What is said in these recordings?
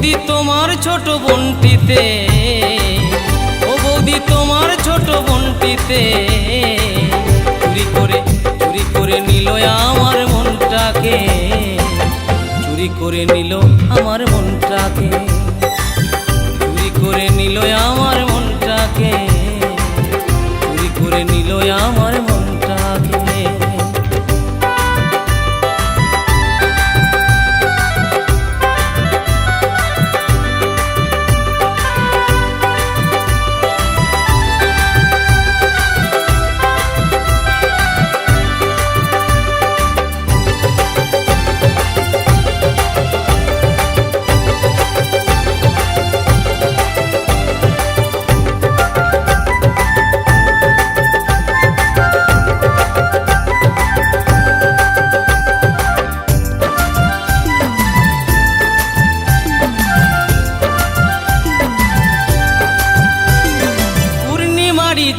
বৌদি তোমার ছোট বোনটিতে, ও বৌদি তোমার ছোট বোনটিতে চুরি করে নিল আমার মনটাকে, চুরি করে নিল আমার মনটাকে, চুরি করে নিল আমার মনটাকে, চুরি করে নিল আমার মনটাকে।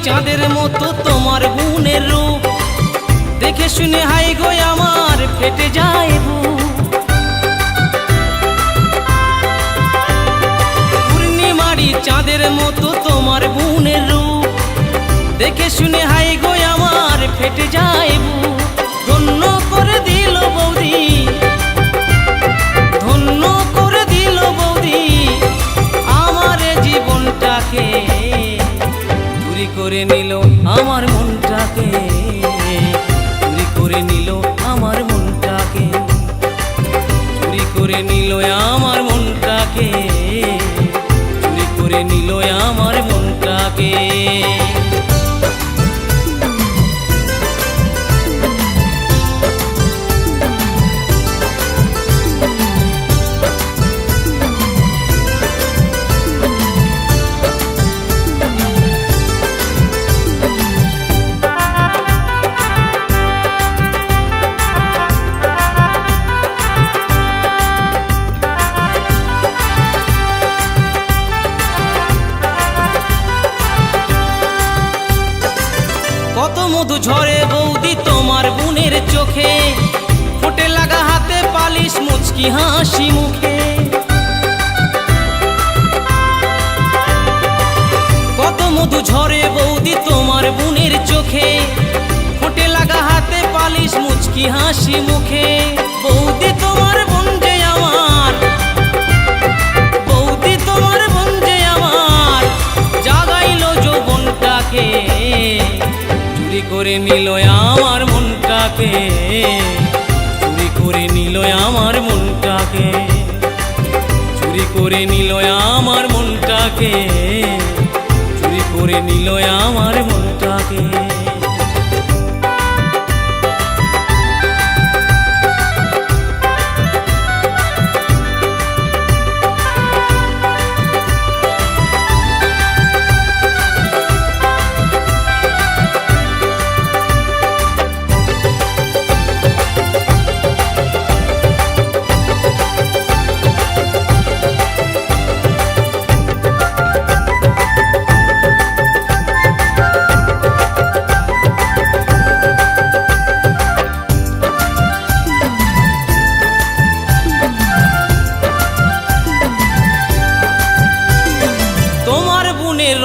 চাঁদের মতো তোমার বোনের রূপ দেখে শুনে হাই গো আমার ফেটে যায় বুক। পূর্ণিমারি চাঁদের মতো তোমার বোনের রূপ দেখে শুনে হাই গো আমার ফেটে যায় বুক। ধন্য করে দিল বৌদি, ধন্য করে দিল বৌদি আমার জীবনটাকে, চুরি করে নিল আমার মনটাকে, চুরি করে নিল আমার মনটাকে, চুরি করে নিল আমার মনটাকে, চুরি করে নিল আমার মনটাকে। কত মধু ঝরে বৌদি তোমার বোনের চোখে, ফোটে লাগা হাতে পালিশ মুচকি হাসি মুখে। কত মধু ঝরে বৌদি তোমার বোনের চোখে, ফোটে লাগা হাতে পালিশ মুচকি হাসি মুখে। বৌদি তোমার বোন যে আমার, বৌদি তোমার বোন যে আমার জাগাইলো যৌবনটাকে, চুরি করে নিল আমার মনটাকে, চুরি করে নিল আমার মনটাকে, চুরি করে নিল আমার মনটাকে, চুরি করে নিল আমার মনটাকে।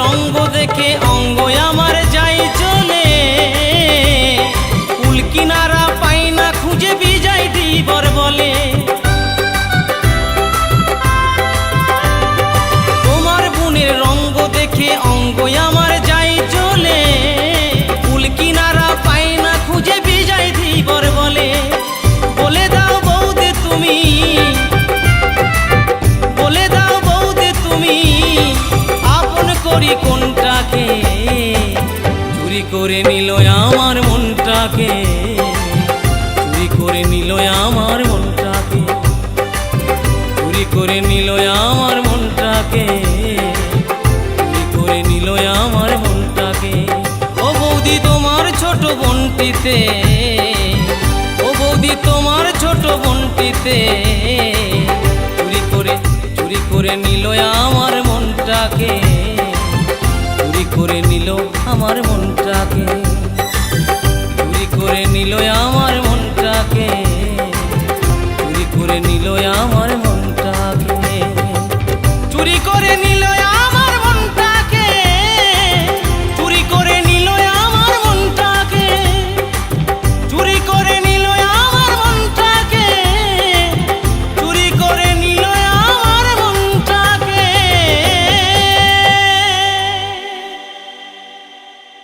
রঙ্গ দেখে অঙ্গ আমার যাই চলে, কুল কিনারা পাই না খুঁজে বিজয় দিবর বলে। তোমার বোনের রঙ্গ দেখে অঙ্গ আমার যাই চলে, কুল কিনারা পাই না খুঁজে বিজয় দিবর বলে। বলে দাও বৌদি তুমি, বলে দাও বৌদি তুমি আপন করি কোনটাকে, চুরি করে নিল আমার মনটাকে, চুরি করে নিল আমার মনটাকে, চুরি করে নিল আমার মনটাকে, চুরি করে নিল আমার মনটাকে। ও বৌদি তোমার ছোট বোনটিতে, ও বৌদি তোমার ছোট বোনটিতে চুরি করে নিল আমার মনটাকে, চুরি করে নিল আমার মনটাকে, চুরি করে নিল